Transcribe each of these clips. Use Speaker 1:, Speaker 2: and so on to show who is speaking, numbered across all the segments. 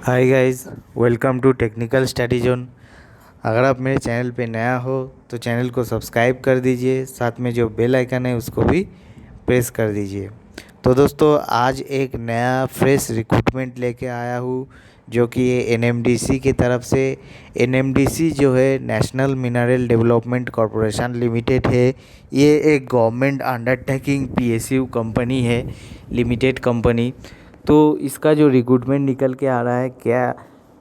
Speaker 1: Hi guys, welcome to technical study zone. अगर आप मेरे चैनल पे नया हो तो चैनल को सब्सक्राइब कर दीजिए, साथ में जो बेल आइकन है उसको भी प्रेस कर दीजिए। तो दोस्तों, आज एक नया फ्रेश रिक्रूटमेंट लेके आया हूँ जो कि ये एनएमडीसी की तरफ से। एनएमडीसी जो है national mineral development corporation limited है। ये एक गवर्नमेंट अंडरटेकिंग पीएसयू कंपनी है, लिमिटेड कंपनी। तो इसका जो रिक्रूटमेंट निकल के आ रहा है क्या,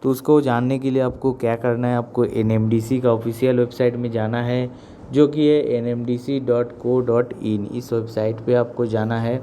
Speaker 1: तो उसको जानने के लिए आपको क्या करना है, आपको एनएमडीसी का ऑफिशियल वेबसाइट में जाना है जो कि है nmdc.co.in। इस वेबसाइट पे आपको जाना है।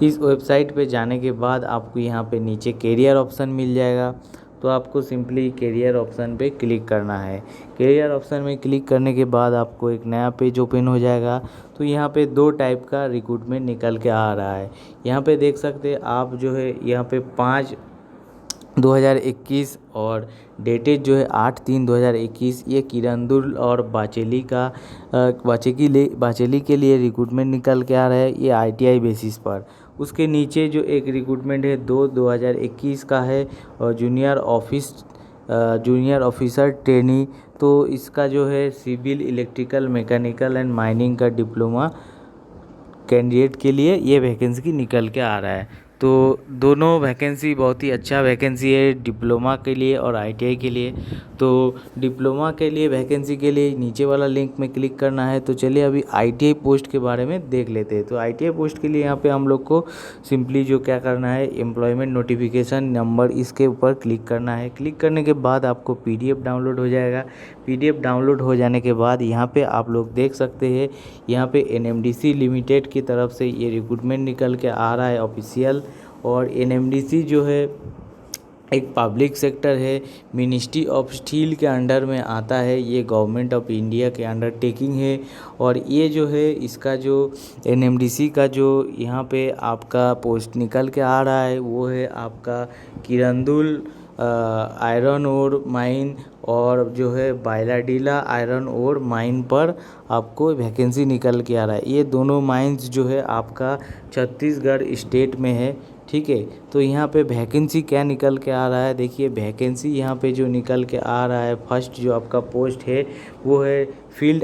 Speaker 1: इस वेबसाइट पे जाने के बाद आपको यहाँ पे नीचे कैरियर ऑप्शन मिल जाएगा, तो आपको सिंपली कैरियर ऑप्शन पे क्लिक करना है। कैरियर ऑप्शन में क्लिक करने के बाद आपको एक नया पेज ओपन हो जाएगा। तो यहाँ पे दो टाइप का रिक्रूटमेंट निकल के आ रहा है। यहाँ पे देख सकते हैं आप जो है यहाँ पे 5/2021 और डेटेड जो है 8/3/2021। ये किरंदुल और बाचेली का बाचेली के लिए रिक्रूटमेंट निकल के आ रहा है, ये आईटीआई बेसिस पर। उसके नीचे जो एक रिक्रूटमेंट है 2/2021 का है और जूनियर ऑफिसर ट्रेनी। तो इसका जो है civil, electrical, mechanical and mining का डिप्लोमा कैंडिडेट के लिए ये वैकेंसी निकल के आ रहा है। तो दोनों वैकेंसी बहुत ही अच्छा वैकेंसी है, डिप्लोमा के लिए और आईटीआई के लिए। तो डिप्लोमा के लिए वैकेंसी के लिए नीचे वाला लिंक में क्लिक करना है। तो चलिए अभी आईटीआई पोस्ट के बारे में देख लेते हैं। तो आईटीआई पोस्ट के लिए यहाँ पे हम लोग को सिंपली जो क्या करना है, एम्प्लॉयमेंट नोटिफिकेशन नंबर, इसके ऊपर क्लिक करना है। क्लिक करने के बाद आपको पीडीएफ डाउनलोड हो जाएगा। पीडीएफ डाउनलोड हो जाने के बाद यहाँ पे आप लोग देख सकते हैं, यहाँ पे एनएमडीसी लिमिटेड की तरफ से ये रिक्रूटमेंट निकल के आ रहा है ऑफिशियल। और एनएमडीसी जो है एक पब्लिक सेक्टर है, मिनिस्ट्री ऑफ स्टील के अंडर में आता है। ये गवर्नमेंट ऑफ इंडिया के अंडरटेकिंग है। और ये जो है इसका जो एनएमडीसी का जो यहाँ पे आपका पोस्ट निकल के आ रहा है वो है आपका किरंदुल आयरन ओर माइन और जो है बायलाडीला आयरन ओर माइन पर आपको वैकेंसी निकल के आ रहा है। ये दोनों माइंस जो है आपका छत्तीसगढ़ स्टेट में है, ठीक है। तो यहाँ पे वैकेंसी क्या निकल के आ रहा है, देखिए वैकेंसी यहाँ पे जो निकल के आ रहा है, फर्स्ट जो आपका पोस्ट है वो है फील्ड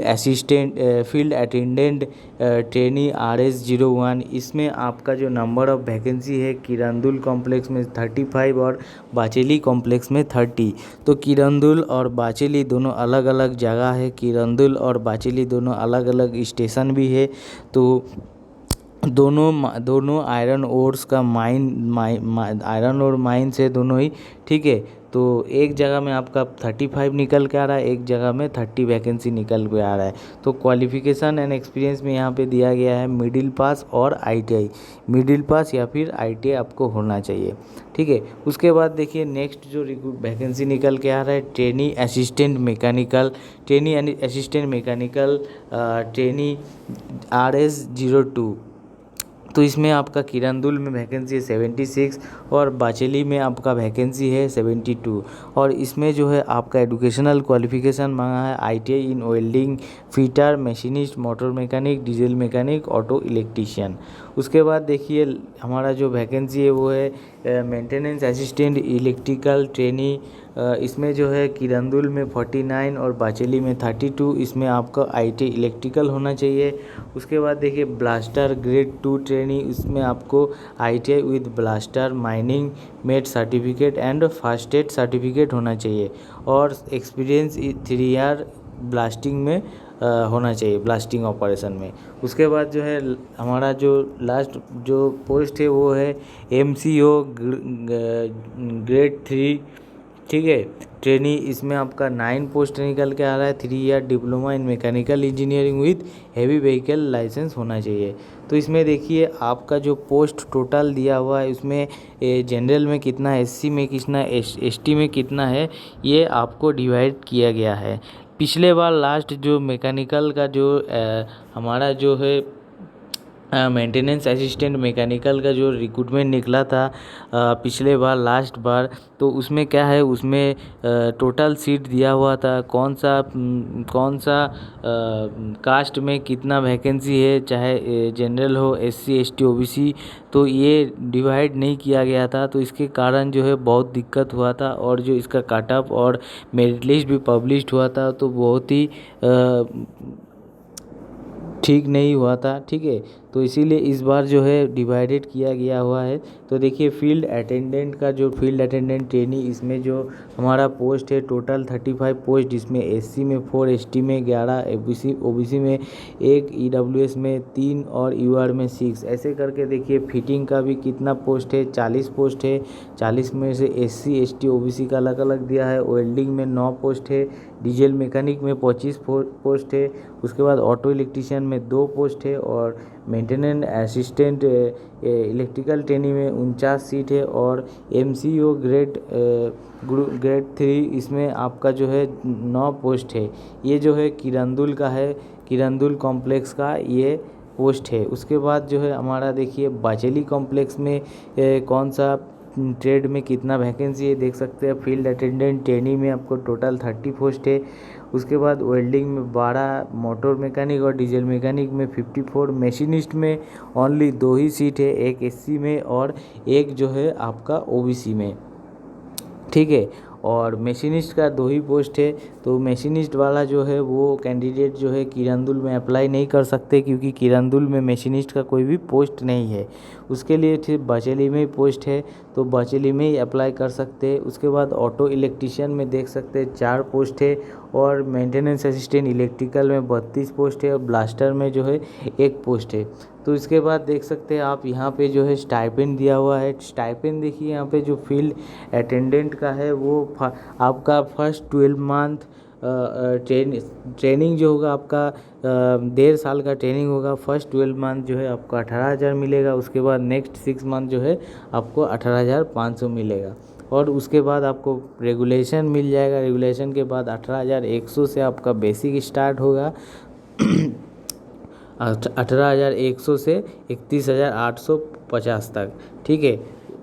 Speaker 1: अटेंडेंट ट्रेनी RS01। इसमें आपका जो नंबर ऑफ वैकेंसी है किरंदुल कॉम्प्लेक्स में 35 और बाचेली कॉम्प्लेक्स में 30। तो किरंदुल और बाचेली दोनों अलग अलग जगह है, किरंदुल और बाचेली दोनों अलग अलग स्टेशन भी है। तो दोनों आयरन ओर्स का आयरन ओर माइन से दोनों ही, ठीक है। तो एक जगह में आपका 35 निकल के आ रहा है, एक जगह में 30 वैकेंसी निकल के आ रहा है। तो क्वालिफिकेशन एंड एक्सपीरियंस में यहाँ पे दिया गया है मिडिल पास और आईटीआई, मिडिल पास या फिर आईटीआई आपको होना चाहिए, ठीक है। उसके बाद देखिए नेक्स्ट जो वैकेंसी निकल के आ रहा है trainee assistant mechanical trainee RS02। तो इसमें आपका किरंदुल में वैकेंसी है 76 और बाचेली में आपका वैकेंसी है 72। और इसमें जो है आपका एजुकेशनल क्वालिफिकेशन मांगा है आईटीआई इन welding, fitter, machinist, motor mechanic, diesel mechanic, auto electrician. उसके बाद देखिए हमारा जो वैकेंसी है वो है मेंटेनेंस असिस्टेंट इलेक्ट्रिकल ट्रेनी। इसमें जो है किरंदुल में 49 और बाचेली में 32। इसमें आपका आईटी इलेक्ट्रिकल होना चाहिए। उसके बाद देखिए ब्लास्टर ग्रेड 2 ट्रेनी, इसमें आपको ITI with blaster mining mate certificate and first aid certificate होना चाहिए। और एक्सपीरियंस 3 ईयर ब्लास्टिंग में होना चाहिए, ब्लास्टिंग ऑपरेशन में। उसके बाद जो है हमारा जो लास्ट जो पोस्ट है वो है MCO ग्रेड 3, ठीक है, ट्रेनी। इसमें आपका 9 पोस्ट निकल के आ रहा है। 3 year diploma in mechanical engineering with heavy vehicle licence होना चाहिए। तो इसमें देखिए आपका जो पोस्ट टोटल दिया हुआ है उसमें जनरल में कितना, SC में कितना, ST में कितना है, ये आपको डिवाइड किया गया है। पिछले बार लास्ट जो मैकेनिकल का जो हमारा जो है मेंटेनेंस असिस्टेंट मैकेनिकल का जो रिक्रूटमेंट निकला था पिछले बार लास्ट बार, तो उसमें क्या है, उसमें टोटल सीट दिया हुआ था कौन सा कास्ट में कितना वैकेंसी है, चाहे जनरल हो, एससी एसटी ओबीसी, तो ये डिवाइड नहीं किया गया था। तो इसके कारण जो है बहुत दिक्कत हुआ था, और जो इसका कट ऑफ और मेरिट लिस्ट भी पब्लिश्ड हुआ था तो बहुत ही ठीक नहीं हुआ था। ठीक है, तो इसीलिए इस बार जो है डिवाइडेड किया गया हुआ है। तो देखिए फील्ड अटेंडेंट का जो फील्ड अटेंडेंट ट्रेनी, इसमें जो हमारा पोस्ट है टोटल 35 पोस्ट, जिसमें एससी में 4, एसटी में 11, ओबीसी में 1, ईडब्ल्यूएस में 3 और यूआर में 6। ऐसे करके देखिए फिटिंग का भी कितना पोस्ट है, 40 पोस्ट है। 40 में से एससी एसटी ओबीसी का अलग अलग दिया है। वेल्डिंग में 9 पोस्ट है, डीजल मैकेनिक में 25 पोस्ट है। उसके बाद ऑटो इलेक्ट्रीशियन में 2 पोस्ट है, और मेंटेनेंस असिस्टेंट इलेक्ट्रिकल ट्रेनी में 49 सीट है, और एमसीओ ग्रेड 3 इसमें आपका जो है 9 पोस्ट है। ये जो है किरंदुल का है, किरंदुल कॉम्प्लेक्स का ये पोस्ट है। उसके बाद जो है हमारा देखिए बाचेली कॉम्प्लेक्स में कौन सा ट्रेड में कितना वैकेंसी है देख सकते हैं। फील्ड अटेंडेंट ट्रेनी में आपको टोटल 30 पोस्ट है। उसके बाद वेल्डिंग में 12, मोटर मैकेनिक और डीजल मैकेनिक में 54, मशीनिस्ट में ओनली 2 ही सीट है, एक एससी में और एक जो है आपका ओबीसी में। ठीक है, और मशीनिस्ट का 2 ही पोस्ट है। तो मशीनिस्ट वाला जो है वो कैंडिडेट जो है किरंदुल में अप्लाई नहीं कर सकते, क्योंकि किरंदुल में मशीनिस्ट का कोई भी पोस्ट नहीं है। उसके लिए सिर्फ बाचेली में ही पोस्ट है, तो बाचेली में ही अप्लाई कर सकते हैं। उसके बाद ऑटो इलेक्ट्रीशियन में देख सकते हैं 4 पोस्ट है, और मेंटेनेंस असिस्टेंट इलेक्ट्रिकल में 32 पोस्ट है, और ब्लास्टर में जो है 1 पोस्ट है। तो इसके बाद देख सकते हैं आप यहाँ पे जो है स्टाइपेंड दिया हुआ है। स्टाइपेंड देखिए यहाँ पे जो फील्ड अटेंडेंट का है वो आपका फर्स्ट 12 मंथ ट्रेनिंग जो होगा आपका 1.5 साल का ट्रेनिंग होगा। फर्स्ट 12 मंथ जो है आपको 18,000 मिलेगा। उसके बाद नेक्स्ट 6 मंथ जो है आपको 18,500 मिलेगा, और उसके बाद आपको रेगुलेशन मिल जाएगा। रेगुलेशन के बाद 18,100 से आपका बेसिक स्टार्ट होगा 18,100 से 31,850 तक। ठीक है,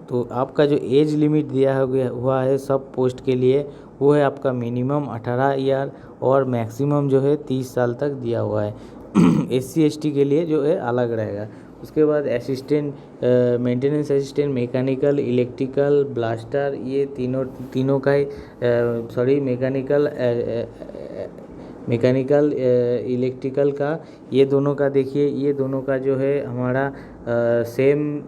Speaker 1: तो आपका जो एज लिमिट दिया हुआ है सब पोस्ट के लिए, वो है आपका मिनिमम 18 ईयर और मैक्सिमम जो है 30 साल तक दिया हुआ है। एससी एसटी के लिए जो है अलग रहेगा। उसके बाद assistant maintenance assistant mechanical electrical blaster, ये तीनों का ही मैकेनिकल इलेक्ट्रिकल का, ये दोनों का देखिए, ये दोनों का जो है हमारा सेम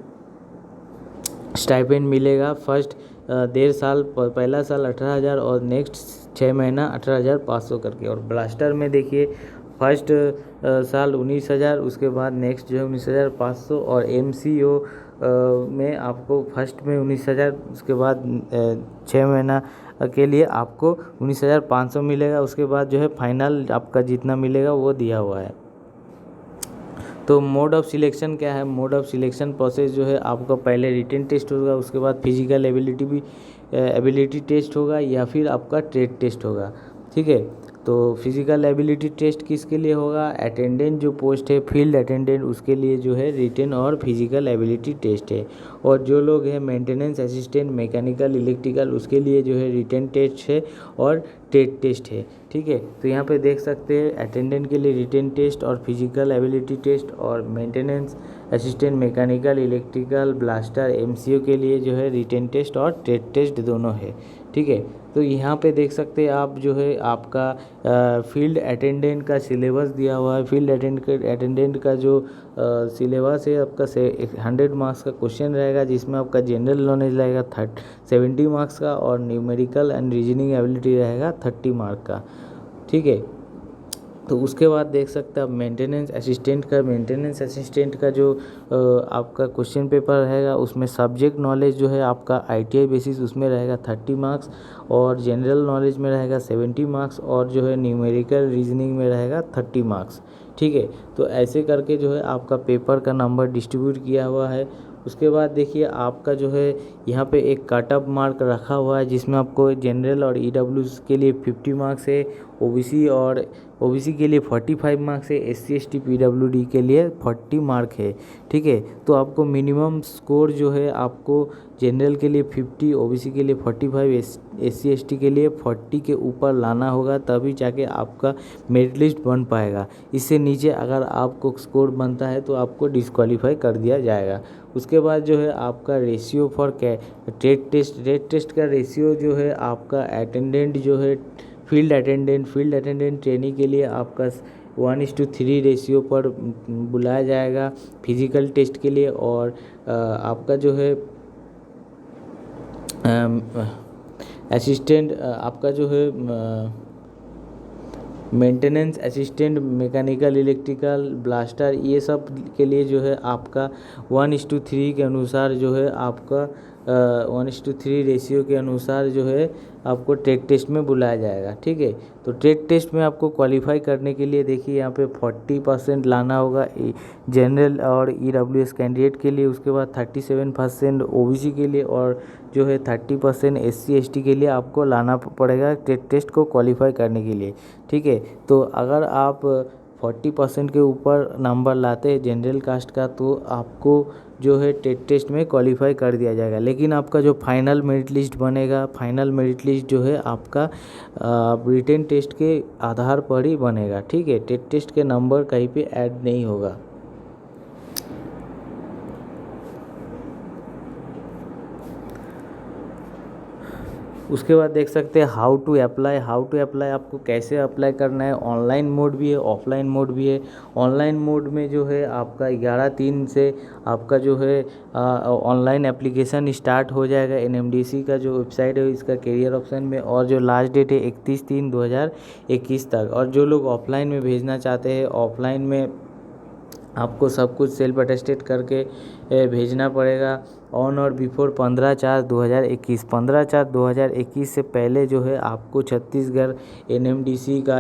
Speaker 1: स्टाइपेंड मिलेगा। फर्स्ट 1.5 साल, पहला साल 18,000 और नेक्स्ट 6 महीना 18,500 करके। और ब्लास्टर में देखिए फर्स्ट साल 19,000, उसके बाद नेक्स्ट जो है 19,500, और एमसीओ में आपको फर्स्ट में 19,000, उसके बाद 6 महीना के लिए आपको 19,500 मिलेगा। उसके बाद जो है फाइनल आपका जितना मिलेगा वो दिया हुआ है। तो मोड ऑफ सिलेक्शन क्या है? मोड ऑफ सिलेक्शन प्रोसेस जो है आपका पहले रिटन टेस्ट होगा, उसके बाद फिजिकल एबिलिटी टेस्ट होगा, या फिर आपका ट्रेड टेस्ट होगा। ठीक है, तो फिजिकल एबिलिटी टेस्ट किसके लिए होगा? अटेंडेंट जो पोस्ट है फील्ड अटेंडेंट, उसके लिए जो है रिटन और फिजिकल एबिलिटी टेस्ट है। और जो लोग हैं मेंटेनेंस असिस्टेंट मैकेनिकल इलेक्ट्रिकल, उसके लिए जो है रिटन टेस्ट है और ट्रेड टेस्ट है। ठीक है, तो यहाँ पे देख सकते हैं अटेंडेंट के लिए रिटन टेस्ट और फिजिकल एबिलिटी टेस्ट, और maintenance assistant mechanical electrical blaster MCO के लिए जो है रिटन टेस्ट और ट्रेड टेस्ट दोनों है। ठीक है, तो यहाँ पे देख सकते हैं आप जो है आपका फील्ड अटेंडेंट का सिलेबस दिया हुआ है। फील्ड अटेंडेंट का जो सिलेबस है आपका 100 मार्क्स का क्वेश्चन रहेगा, जिसमें आपका जनरल नॉलेज रहेगा 70 मार्क्स का, और न्यूमेरिकल एंड रीजनिंग एबिलिटी रहेगा 30 मार्क का। ठीक है, तो उसके बाद देख सकते हैं आप मेंटेनेंस असिस्टेंट का जो आपका क्वेश्चन पेपर रहेगा, उसमें सब्जेक्ट नॉलेज जो है आपका आईटीआई बेसिस उसमें रहेगा 30 मार्क्स, और जनरल नॉलेज में रहेगा 70 मार्क्स, और जो है न्यूमेरिकल रीजनिंग में रहेगा 30 मार्क्स। ठीक है, तो ऐसे करके जो है आपका पेपर का नंबर डिस्ट्रीब्यूट किया हुआ है। उसके बाद देखिए आपका जो है यहाँ पे एक कट ऑफ मार्क रखा हुआ है, जिसमें आपको जनरल और ईडब्ल्यूएस के लिए 50 मार्क्स है, ओबीसी के लिए 45 मार्क्स है, एससी एसटी पीडब्ल्यूडी के लिए 40 मार्क है। ठीक है, तो आपको मिनिमम स्कोर जो है आपको जनरल के लिए 50, ओबीसी के लिए 45, एससी एसटी के लिए 40 के ऊपर लाना होगा, तभी जाके आपका मेरिट लिस्ट बन पाएगा। इससे नीचे अगर आपको स्कोर बनता है तो आपको डिस्क्वालीफाई कर दिया जाएगा। उसके बाद जो है आपका रेशियो फॉर ट्रेड टेस्ट का रेशियो जो है आपका अटेंडेंट जो है फील्ड अटेंडेंट ट्रेनिंग के लिए आपका 1:3 रेशियो पर बुलाया जाएगा फिजिकल टेस्ट के लिए। और आपका जो है असिस्टेंट आपका जो है maintenance assistant, mechanical, electrical, blaster, ये सब के लिए जो है आपका 1:3 के अनुसार जो है आपका 1:3 रेशियो के अनुसार जो है आपको ट्रेड टेस्ट में बुलाया जाएगा। ठीक है, तो ट्रेड टेस्ट में आपको क्वालिफाई करने के लिए देखिए यहाँ पे 40% लाना होगा जनरल और ईडब्ल्यूएस कैंडिडेट के लिए, उसके बाद 37% ओबीसी के लिए, और जो है 30% एससी एसटी के लिए आपको लाना पड़ेगा ट्रेड टेस्ट को क्वालिफाई करने के लिए। ठीक है, तो अगर आप 40% के ऊपर नंबर लाते हैं जनरल कास्ट का तो आपको जो है टेट टेस्ट में क्वालिफाई कर दिया जाएगा। लेकिन आपका जो फाइनल मेरिट लिस्ट बनेगा, फाइनल मेरिट लिस्ट जो है आपका रिटन टेस्ट के आधार पर ही बनेगा। ठीक है, टेट टेस्ट के नंबर कहीं पे ऐड नहीं होगा। उसके बाद देख सकते हैं हाउ टू अप्लाई आपको कैसे अप्लाई करना है। ऑनलाइन मोड भी है, ऑफलाइन मोड भी है। ऑनलाइन मोड में जो है आपका 11/3 से आपका जो है ऑनलाइन एप्लीकेशन स्टार्ट हो जाएगा। एनएमडीसी का जो वेबसाइट है इसका करियर ऑप्शन में, और जो लास्ट डेट है 31/3/2021 तक। और जो लोग ऑफलाइन में भेजना चाहते हैं, ऑफलाइन में आपको सब कुछ सेल्फ अटेस्टेड करके भेजना पड़ेगा ऑन और बिफोर 15/4/2021। 15/4/2021 से पहले जो है आपको छत्तीसगढ़ एनएमडीसी का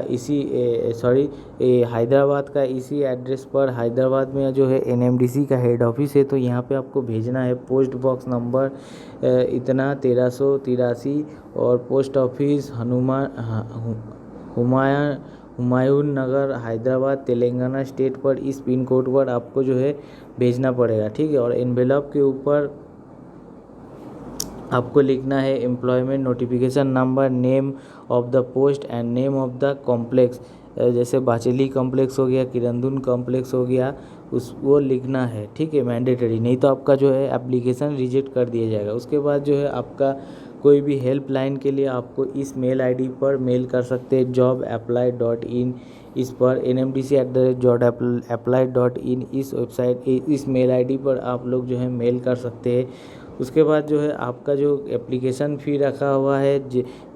Speaker 1: हैदराबाद का इसी एड्रेस पर, हैदराबाद में जो है एनएमडीसी का हेड ऑफिस है, तो यहाँ पे आपको भेजना है। पोस्ट बॉक्स नंबर इतना 1383 और पोस्ट ऑफिस हुमायूं नगर, हैदराबाद, तेलंगाना स्टेट पर इस पिन कोड पर आपको जो है भेजना पड़ेगा। ठीक है, और एनवेलप के ऊपर आपको लिखना है employment notification number, name of the post and name of the complex. जैसे बाचेली कॉम्प्लेक्स हो गया, किरंदुल कॉम्प्लेक्स हो गया, वो लिखना है। ठीक है, मैंडेटरी, नहीं तो आपका जो है एप्लीकेशन रिजेक्ट कर दिया जाएगा। उसके बाद जो है आपका कोई भी हेल्पलाइन के लिए आपको इस मेल आईडी पर मेल कर सकते हैं jobapply.in। इस पर nmdc@jobapply.in इस वेबसाइट इस मेल आईडी पर आप लोग जो है मेल कर सकते हैं। उसके बाद जो है आपका जो एप्लीकेशन फ़ी रखा हुआ है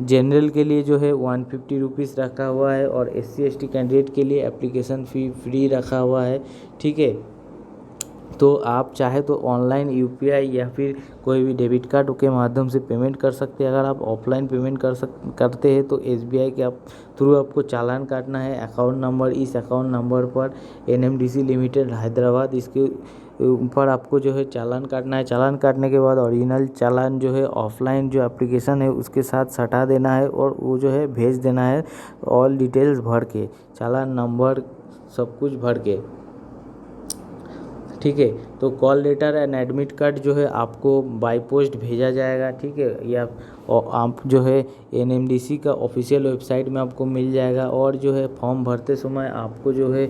Speaker 1: जनरल के लिए जो है 150 रुपीज़ रखा हुआ है, और एससी एसटी कैंडिडेट के लिए एप्लीकेशन फ़ी फ्री रखा हुआ है। ठीक है, तो आप चाहे तो ऑनलाइन यूपीआई या फिर कोई भी डेबिट कार्ड के माध्यम से पेमेंट कर सकते हैं। अगर आप ऑफलाइन पेमेंट करते हैं तो एसबीआई के थ्रू आपको चालान काटना है। अकाउंट नंबर, इस अकाउंट नंबर पर एनएमडीसी लिमिटेड हैदराबाद, इसके ऊपर आपको जो है चालान काटना है। चालान काटने के बाद ओरिजिनल चालान जो है ऑफलाइन जो एप्लीकेशन है उसके साथ सटा देना है, और वो जो है भेज देना है ऑल डिटेल्स भर के, चालान नंबर सब कुछ भर के। ठीक है, तो call letter and admit card जो है आपको बाय पोस्ट भेजा जाएगा। ठीक है, या आप जो है एनएमडीसी का ऑफिशियल वेबसाइट में आपको मिल जाएगा। और जो है फॉर्म भरते समय आपको जो है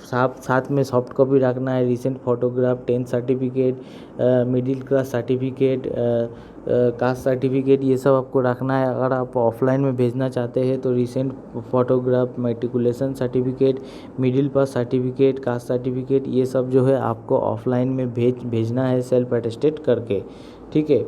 Speaker 1: साथ में सॉफ्ट कॉपी रखना है, recent photograph, 10th certificate, middle class certificate, caste certificate, ये सब आपको रखना है। अगर आप ऑफलाइन में भेजना चाहते हैं तो recent photograph, matriculation certificate, middle pass certificate, caste certificate, ये सब जो है आपको ऑफलाइन में भेजना है सेल्फ अटेस्टेड करके। ठीक है,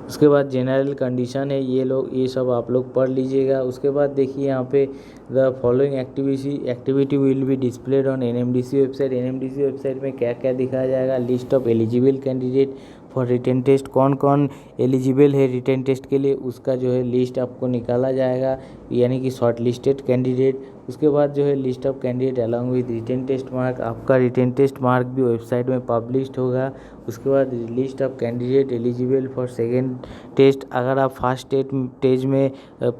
Speaker 1: उसके बाद जनरल कंडीशन है, ये सब आप लोग पढ़ लीजिएगा। उसके बाद देखिए यहाँ पे the following activity will be displayed on NMDC website. NMDC website में क्या क्या दिखाया जाएगा, list of eligible candidate for written test, कौन कौन एलिजिबल है रिटन टेस्ट के लिए, उसका जो है लिस्ट आपको निकाला जाएगा, यानी कि शॉर्ट लिस्टेड कैंडिडेट। उसके बाद जो है list of candidate along with written test mark, आपका रिटन टेस्ट मार्क भी वेबसाइट में पब्लिश्ड होगा। उसके बाद list of candidate eligible for second test, अगर आप फर्स्ट स्टेज में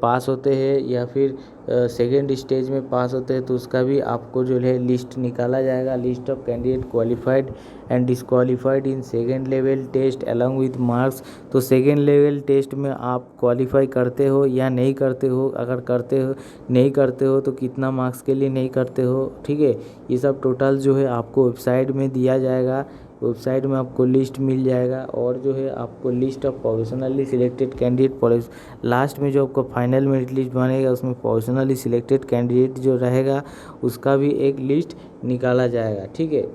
Speaker 1: पास होते हैं या फिर सेकेंड स्टेज में पास होते हैं तो उसका भी आपको जो है लिस्ट निकाला जाएगा। List of candidate qualified and disqualified in second level test along with marks, तो सेकेंड लेवल टेस्ट में आप क्वालिफाई करते हो या नहीं करते हो, अगर करते हो नहीं करते हो तो कितना मार्क्स के लिए नहीं करते हो, ठीक है। ये सब टोटल जो है आपको वेबसाइट में दिया जाएगा, वेबसाइट में आपको लिस्ट मिल जाएगा। और जो है आपको list of provisionally selected candidate, last में जो आपको फाइनल मेरिट लिस्ट बनेगा उसमें प्रोविजनली सिलेक्टेड कैंडिडेट जो रहेगा उसका भी एक लिस्ट निकाला जाएगा, ठीक है।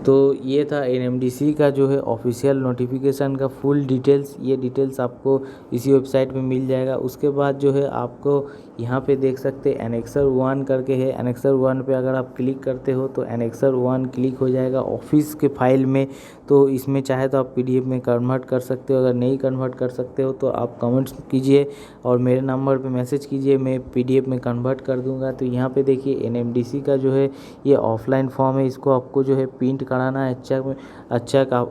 Speaker 1: तो ये था NMDC का जो है ऑफिशियल नोटिफिकेशन का फुल डिटेल्स, ये डिटेल्स आपको इसी वेबसाइट में मिल जाएगा। उसके बाद जो है आपको यहाँ पे देख सकते हैं एनेक्सर 1 करके है, एनेक्सर 1 पे अगर आप क्लिक करते हो तो एनेक्सर 1 क्लिक हो जाएगा ऑफिस के फाइल में। तो इसमें चाहे तो आप PDF में कन्वर्ट कर सकते हो, अगर नहीं कन्वर्ट कर सकते हो तो आप कमेंट्स कीजिए और मेरे नंबर पे मैसेज कीजिए, मैं PDF में कन्वर्ट कर दूंगा। तो यहाँ पे देखिए NMDC का जो है ये ऑफलाइन फॉर्म है, इसको आपको जो है प्रिंट कराना है अच्छा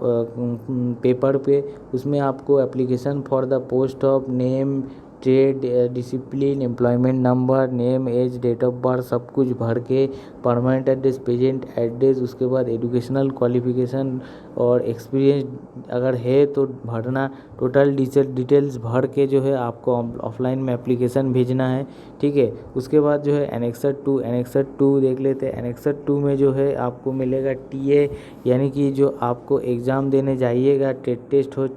Speaker 1: पेपर पे। उसमें आपको application for the post of name, trade, discipline, employment number, name, age, date of birth सब कुछ भर के, परमानेंट एड्रेस, प्रेजेंट एड्रेस, उसके बाद एजुकेशनल क्वालिफिकेशन और एक्सपीरियंस अगर है तो भरना, टोटल डिटेल्स भर के जो है आपको ऑफलाइन में एप्लीकेशन भेजना है, ठीक है। उसके बाद जो है एनेक्सर 2 देख लेते हैं। एनेक्सर 2 में जो है आपको मिलेगा TA, यानी कि जो आपको एग्ज़ाम देने जाइएगा, टेट टेस्ट हो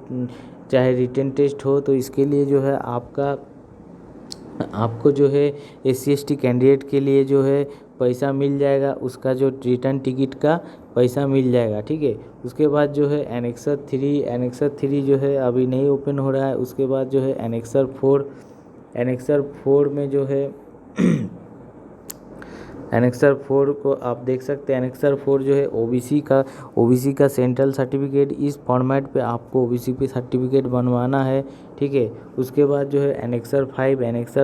Speaker 1: चाहे रिटन टेस्ट हो, तो इसके लिए जो है आपको जो है SC/ST कैंडिडेट के लिए जो है पैसा मिल जाएगा, उसका जो रिटर्न टिकट का पैसा मिल जाएगा, ठीक है। उसके बाद जो है एनेक्सर 3 जो है अभी नहीं ओपन हो रहा है। उसके बाद जो है एनेक्सर 4 में जो है एनेक्सर 4 को आप देख सकते हैं। एनेक्सर 4 जो है OBC का सेंट्रल सर्टिफिकेट, इस फॉर्मेट पे आपको OBC पे सर्टिफिकेट बनवाना है, ठीक है। उसके बाद जो है एनेक्सर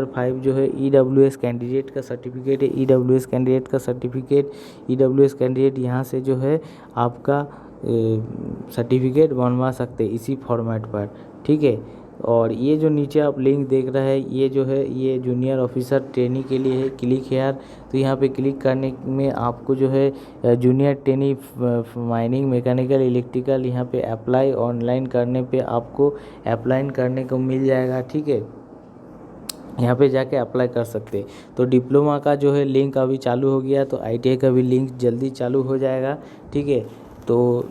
Speaker 1: 5 जो है EWS कैंडिडेट का सर्टिफिकेट है। EWS कैंडिडेट यहाँ से जो है आपका सर्टिफिकेट बनवा सकते हैं इसी फॉर्मेट पर, ठीक है। और ये जो नीचे आप लिंक देख रहे हैं ये जो है ये जूनियर ऑफिसर ट्रेनी के लिए है, क्लिक हेयर। तो यहाँ पे क्लिक करने में आपको जो है junior trainee mining, mechanical, electrical, यहाँ पे अप्लाई ऑनलाइन करने पे आपको अप्लाई करने को मिल जाएगा, ठीक है। यहाँ पे जाके अप्लाई कर सकते हैं। तो डिप्लोमा का जो है लिंक अभी चालू हो गया, तो ITI का भी लिंक जल्दी चालू हो जाएगा, ठीक है। तो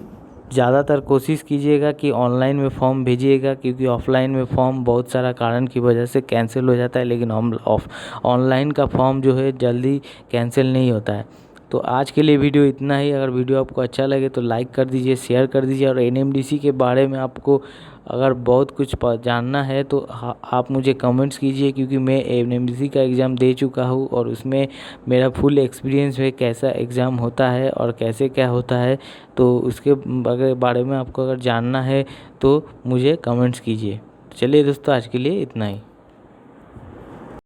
Speaker 1: ज़्यादातर कोशिश कीजिएगा कि ऑनलाइन में फॉर्म भेजिएगा, क्योंकि ऑफलाइन में फॉर्म बहुत सारा कारण की वजह से कैंसिल हो जाता है, लेकिन ऑनलाइन का फॉर्म जो है जल्दी कैंसिल नहीं होता है। तो आज के लिए वीडियो इतना ही। अगर वीडियो आपको अच्छा लगे तो लाइक कर दीजिए, शेयर कर दीजिए। और NMDC के बारे में आपको अगर बहुत कुछ जानना है तो आप मुझे कमेंट्स कीजिए, क्योंकि मैं NMDC का एग्ज़ाम दे चुका हूँ और उसमें मेरा फुल एक्सपीरियंस है कैसा एग्ज़ाम होता है और कैसे क्या होता है। तो उसके बारे में आपको अगर जानना है तो मुझे कमेंट्स कीजिए। चलिए दोस्तों, आज के लिए इतना ही।